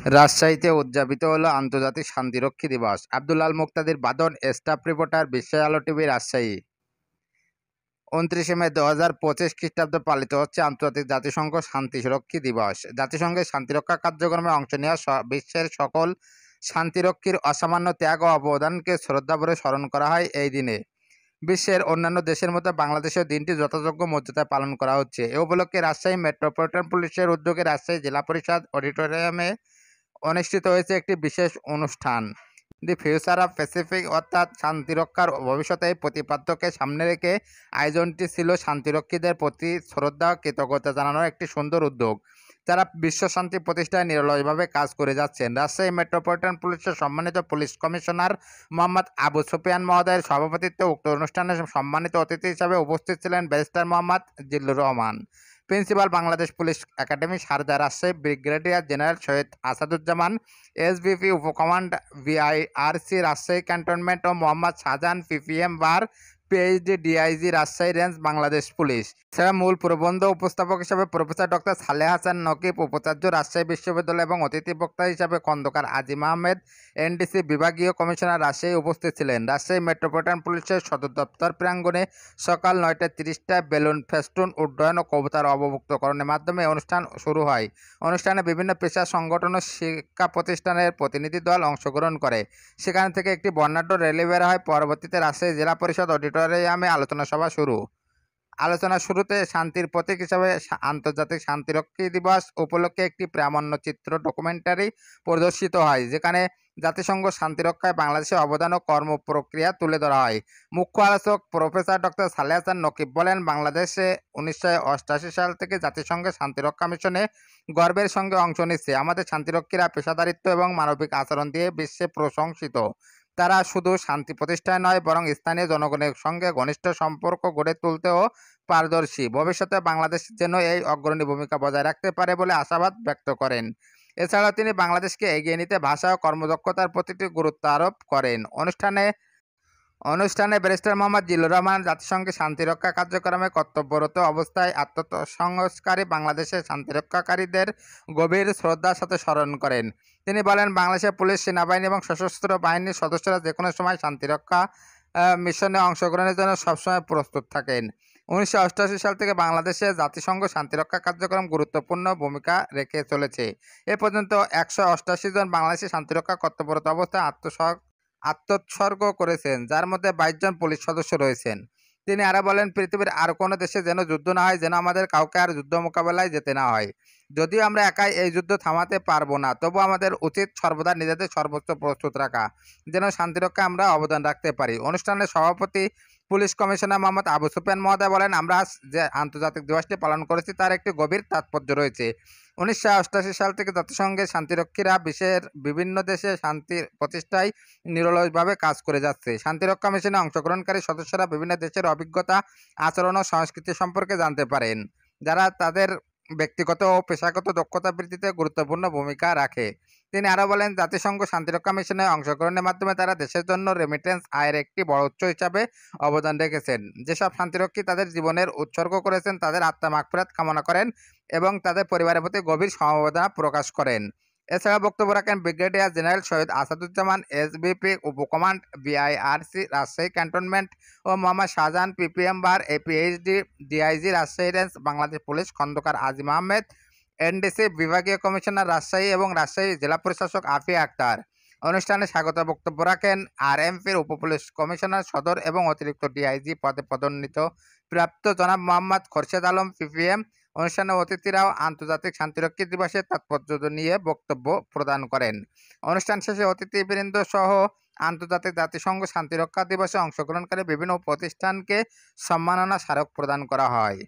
রাজশাহীতে উদযাপিত হলো আন্তর্জাতিক শান্তিরক্ষী দিবস। আব্দুল আল মুক্তাদির বাদন, স্টাফ রিপোর্টার, বিশ্বের আলো টিভি, রাজশাহী। ২৯শে মে ২০২৫ খ্রিস্টাব্দে পালিত হচ্ছে আন্তর্জাতিক জাতিসংঘ শান্তিরক্ষী দিবস। জাতিসংঘের শান্তিরক্ষা কার্যক্রমে অংশ নেওয়া বিশ্বের সকল শান্তিরক্ষীর অসামান্য ত্যাগ ও অবদানকে শ্রদ্ধাভরে স্মরণ করা হয় এই দিনে। বিশ্বের অন্যান্য দেশের মতো বাংলাদেশেও দিনটি যথাযোগ্য মর্যাদায় পালন করা হচ্ছে। এ উপলক্ষে রাজশাহী মেট্রোপলিটন পুলিশের উদ্যোগে রাজশাহী জেলা পরিষদ অডিটোরিয়ামে অনুষ্ঠিত হয়েছে একটি বিশেষ অনুষ্ঠান। দি ফিউচার অফ প্যাসিফিক, অর্থাৎ শান্তিরক্ষার ভবিষ্যতে এই প্রতিপাদ্যকে সামনে রেখে আয়োজনটি ছিল শান্তিরক্ষীদের প্রতি শ্রদ্ধা ও কৃতজ্ঞতা জানানোর একটি সুন্দর উদ্যোগ, যারা বিশ্ব শান্তি প্রতিষ্ঠায় নিরলসভাবে কাজ করে যাচ্ছেন। রাজশাহী মেট্রোপলিটন পুলিশের সম্মানিত পুলিশ কমিশনার মোহাম্মদ আবু সুফিয়ান মহোদয়ের সভাপতিত্বে উক্ত অনুষ্ঠানে সম্মানিত অতিথি হিসাবে উপস্থিত ছিলেন barrister Mohammad Zillur Rahman, principal, Bangladesh police academy, Sarda, Rajshahi, brigadier general Syed Asaduzzaman, SBP উপকমান্ড, ভিআইআরসি রাজশাহী ক্যান্টনমেন্ট, ও Mohammad Shahjahan, PPM bar, PhD, DIG, Rajshahi range, Bangladesh police. এছাড়া মূল প্রবন্ধ উপস্থাপক হিসেবে প্রফেসর ডক্টর সালেহ হাসান নকিব, উপাচার্য, রাজশাহী বিশ্ববিদ্যালয়, এবং অতিথি বক্তা হিসেবে খন্দকার আজিম আহমেদ, এনডিসি বিভাগীয় কমিশনার, রাজশাহী উপস্থিত ছিলেন। রাজশাহী মেট্রোপলিটন পুলিশের সদর দপ্তর প্রাঙ্গণে সকাল ৯টা ৩০টায় বেলুন ফেস্টুন উড্ডয়ন ও কবুতর অবমুক্তকরণের মাধ্যমে অনুষ্ঠান শুরু হয়। অনুষ্ঠানে বিভিন্ন পেশা সংগঠন ও শিক্ষা প্রতিষ্ঠানের প্রতিনিধি দল অংশগ্রহণ করে। সেখান থেকে একটি বর্ণাঢ্য র্যালি বের হয়। পরবর্তীতে রাজশাহী জেলা পরিষদ অডিটোরিয়ামে আলোচনা সভা শুরু। আলোচনার শুরুতে শান্তির প্রতীক হিসাবে আন্তর্জাতিক শান্তিরক্ষী দিবস উপলক্ষে একটি প্রামাণ্যচিত্র ডকুমেন্টারি প্রদর্শিত হয়, যেখানে জাতিসংঘ শান্তিরক্ষায় বাংলাদেশের অবদান ও কর্মপ্রক্রিয়া তুলে ধরা হয়। মুখ্য আলোচক প্রফেসর ডক্টর সালেহ হাসান নকিব বলেন, বাংলাদেশে ১৯৮৮ সাল থেকে জাতিসংঘের শান্তিরক্ষা মিশনে গর্বের সঙ্গে অংশ নিচ্ছে। আমাদের শান্তিরক্ষীরা পেশাদারিত্ব এবং মানবিক আচরণ দিয়ে বিশ্বে প্রশংসিত। তারা শুধু শান্তি প্রতিষ্ঠায় নয়, বরং স্থানীয় জনগণের সঙ্গে ঘনিষ্ঠ সম্পর্ক গড়ে তুলতেও পারদর্শী। ভবিষ্যতে বাংলাদেশ যেন এই অগ্রণী ভূমিকা বজায় রাখতে পারে বলে আশাবাদ ব্যক্ত করেন। এছাড়াও তিনি বাংলাদেশকে এগিয়ে নিতে ভাষা ও কর্মদক্ষতার প্রতি গুরুত্ব আরোপ করেন। অনুষ্ঠানে ব্যারিস্টার মোহাম্মদ জিল্লুর রহমান জাতিসংঘের শান্তিরক্ষা কার্যক্রমে কর্তব্যরত অবস্থায় আত্মসংস্কারী বাংলাদেশের শান্তিরক্ষাকারীদের গভীর শ্রদ্ধার সাথে স্মরণ করেন। তিনি বলেন, বাংলাদেশের পুলিশ, সেনাবাহিনী এবং সশস্ত্র বাহিনীর সদস্যরা যে কোনো সময় শান্তিরক্ষা মিশনে অংশগ্রহণের জন্য সবসময় প্রস্তুত থাকেন। ১৯৮৮ সাল থেকে বাংলাদেশে জাতিসংঘ শান্তিরক্ষা কার্যক্রম গুরুত্বপূর্ণ ভূমিকা রেখে চলেছে। এ পর্যন্ত ১৮৮ জন বাংলাদেশি শান্তিরক্ষা কর্তব্যরত অবস্থায় আত্মোৎসর্গ করেছেন, যার মধ্যে ২২ জন পুলিশ সদস্য রয়েছেন। তিনি আরও বলেন, পৃথিবীর আর কোনো দেশে যেন যুদ্ধ না হয়, যেন আমাদের কাউকে আর যুদ্ধ মোকাবেলায় যেতে না হয়। যদিও আমরা একাই এই যুদ্ধ থামাতে পারবো না, তবু আমাদের উচিত সর্বদা নিজেদের সর্বোচ্চ প্রস্তুত রাখা, যেন শান্তিরক্ষায় আমরা অবদান রাখতে পারি। অনুষ্ঠানের সভাপতি পুলিশ কমিশনার মোহাম্মদ আবু সুফিয়ান মহোদয় বলেন, আমরা আজ যে আন্তর্জাতিক দিবসটি পালন করেছি তার একটি গভীর তাৎপর্য রয়েছে। ১৯৮৮ সাল থেকে জাতিসংঘের শান্তিরক্ষীরা বিশ্বের বিভিন্ন দেশে শান্তি প্রতিষ্ঠায় নিরলসভাবে কাজ করে যাচ্ছে। শান্তিরক্ষা মিশনে অংশগ্রহণকারী সদস্যরা বিভিন্ন দেশের অভিজ্ঞতা, আচরণ ও সংস্কৃতি সম্পর্কে জানতে পারেন, যারা তাদের ব্যক্তিগত ও পেশাগত দক্ষতা বৃদ্ধিতে গুরুত্বপূর্ণ ভূমিকা রাখে। তিনি আরও বলেন, জাতিসংঘ শান্তিরক্ষা মিশনে অংশগ্রহণের মাধ্যমে তারা দেশের জন্য রেমিটেন্স আয়ের একটি বড় উৎস হিসাবে অবদান রেখেছেন। যেসব শান্তিরক্ষী তাদের জীবনের উৎসর্গ করেছেন, তাদের আত্মা মাগফিরাত কামনা করেন এবং তাদের পরিবারের প্রতি গভীর সমবেদনা প্রকাশ করেন। এছাড়া বক্তব্য রাখেন brigadier general Syed Asaduzzaman, SBP উপকমান্ড, বিআইআরসি রাজশাহী ক্যান্টনমেন্ট, ও Mohammad Shahjahan, PPM bar, PhD, DIG, Rajshahi range, Bangladesh police, Khandaker Azim Ahmed, NDC বিভাগীয় কমিশনার, রাজশাহী, এবং রাজশাহী জেলা প্রশাসক আফিয়া আক্তার। অনুষ্ঠানে স্বাগত বক্তব্য রাখেন আরএমপির উপপুলিশ কমিশনার সদর এবং অতিরিক্ত ডিআইজি পদে পদোন্নতি প্রাপ্ত জনাব মোহাম্মদ খোরশেদ আলম, পিপিএম। অনুষ্ঠানে অতিথিরাও আন্তর্জাতিক শান্তিরক্ষী দিবসের তাৎপর্য নিয়ে বক্তব্য প্রদান করেন। অনুষ্ঠান শেষে অতিথিবৃন্দ সহ আন্তর্জাতিক জাতিসংঘ শান্তিরক্ষা দিবসে অংশগ্রহণকারী বিভিন্ন প্রতিষ্ঠানকে সম্মাননা স্মারক প্রদান করা হয়।